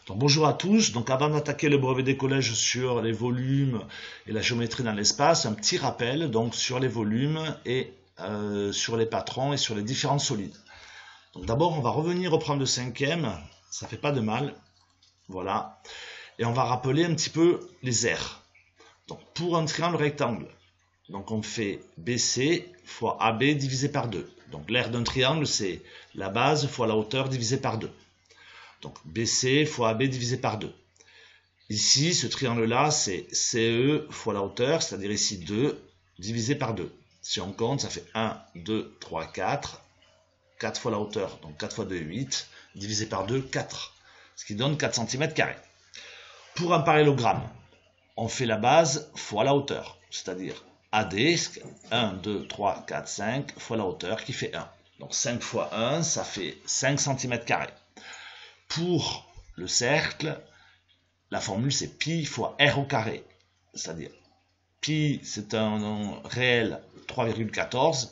Donc, bonjour à tous. Donc, avant d'attaquer le brevet des collèges sur les volumes et la géométrie dans l'espace, un petit rappel donc sur les volumes et sur les patrons et sur les différents solides. Donc, d'abord, on va revenir au problème de cinquième. Ça fait pas de mal. Voilà. Et on va rappeler un petit peu les aires. Donc, pour un triangle rectangle, donc on fait BC fois AB divisé par 2. Donc, l'aire d'un triangle, c'est la base fois la hauteur divisé par 2. Donc BC fois AB divisé par 2. Ici, ce triangle-là, c'est CE fois la hauteur, c'est-à-dire ici 2 divisé par 2. Si on compte, ça fait 1, 2, 3, 4. 4 fois la hauteur, donc 4 fois 2, 8. Divisé par 2, 4. Ce qui donne 4 cm². Pour un parallélogramme, on fait la base fois la hauteur, c'est-à-dire AD, 1, 2, 3, 4, 5, fois la hauteur qui fait 1. Donc 5 fois 1, ça fait 5 cm². Pour le cercle, la formule c'est pi fois r au carré. C'est-à-dire, pi c'est un réel 3,14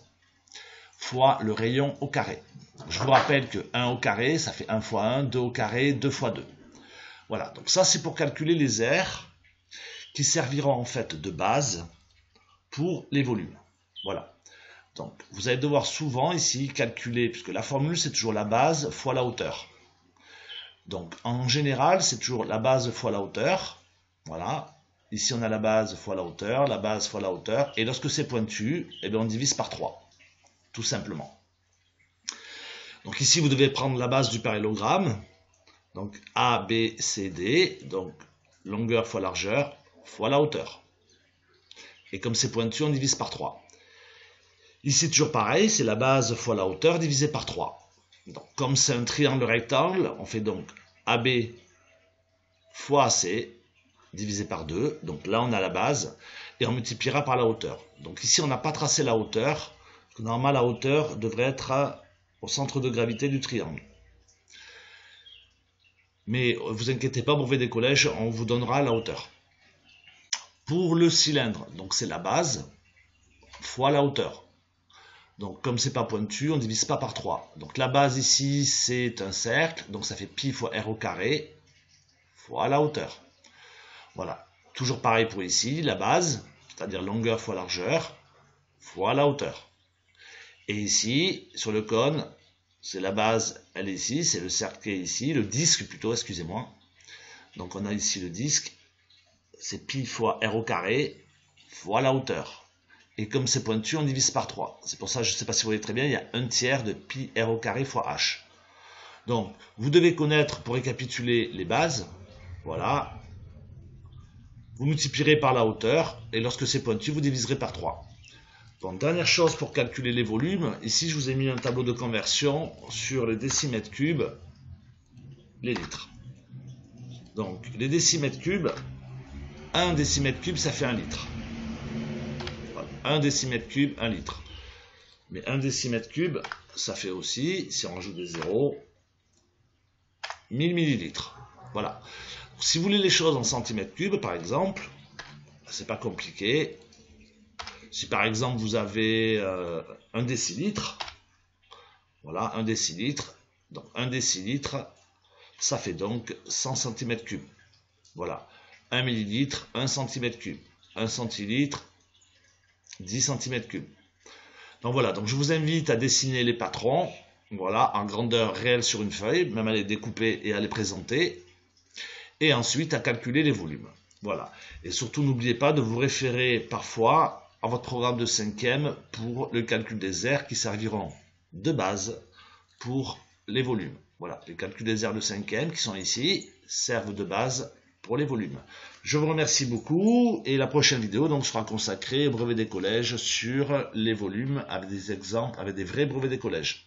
fois le rayon au carré. Je vous rappelle que 1 au carré, ça fait 1 fois 1, 2 au carré, 2 fois 2. Voilà, donc ça c'est pour calculer les aires qui serviront en fait de base pour les volumes. Voilà. Donc vous allez devoir souvent ici calculer, puisque la formule c'est toujours la base fois la hauteur. Donc, en général, c'est toujours la base fois la hauteur. Voilà. Ici, on a la base fois la hauteur, la base fois la hauteur. Et lorsque c'est pointu, eh bien, on divise par 3. Tout simplement. Donc, ici, vous devez prendre la base du parallélogramme. Donc, A, B, C, D. Donc, longueur fois largeur fois la hauteur. Et comme c'est pointu, on divise par 3. Ici, toujours pareil, c'est la base fois la hauteur divisé par 3. Donc, comme c'est un triangle rectangle, on fait donc AB fois AC divisé par 2. Donc là, on a la base et on multipliera par la hauteur. Donc ici, on n'a pas tracé la hauteur. Normalement, la hauteur devrait être au centre de gravité du triangle. Mais vous inquiétez pas, brevet des collèges, on vous donnera la hauteur. Pour le cylindre, donc c'est la base fois la hauteur. Donc, comme c'est pas pointu, on ne divise pas par 3. Donc, la base ici, c'est un cercle. Donc, ça fait pi fois r au carré fois la hauteur. Voilà. Toujours pareil pour ici, la base, c'est-à-dire longueur fois largeur, fois la hauteur. Et ici, sur le cône, c'est la base, elle est ici, c'est le cercle qui est ici, le disque plutôt, excusez-moi. Donc, on a ici le disque, c'est pi fois r au carré fois la hauteur. Et comme c'est pointu, on divise par 3. C'est pour ça, je ne sais pas si vous voyez très bien, il y a 1/3 de pi r au carré fois h. Donc, vous devez connaître, pour récapituler, les bases. Voilà. Vous multiplierez par la hauteur, et lorsque c'est pointu, vous diviserez par 3. Donc, dernière chose pour calculer les volumes, ici je vous ai mis un tableau de conversion sur les décimètres cubes, les litres. Donc, les décimètres cubes, 1 décimètre cube, ça fait 1 litre. 1 décimètre cube, 1 litre. Mais 1 décimètre cube, ça fait aussi, si on rajoute des zéros, 1000 millilitres. Voilà. Si vous voulez les choses en centimètres cubes, par exemple, c'est pas compliqué. Si par exemple vous avez 1 décilitre, voilà, 1 décilitre, donc 1 décilitre, ça fait donc 100 centimètres cubes. Voilà. 1 millilitre, 1 centimètre cube. 1 centilitre, 10 cm3. Donc voilà, donc je vous invite à dessiner les patrons, voilà, en grandeur réelle sur une feuille, même à les découper et à les présenter, et ensuite à calculer les volumes. Voilà. Et surtout, n'oubliez pas de vous référer parfois à votre programme de 5e pour le calcul des aires qui serviront de base pour les volumes. Voilà, les calculs des aires de 5e qui sont ici servent de base pour les volumes. Je vous remercie beaucoup et la prochaine vidéo donc sera consacrée au brevet des collèges sur les volumes avec des exemples, avec des vrais brevets des collèges.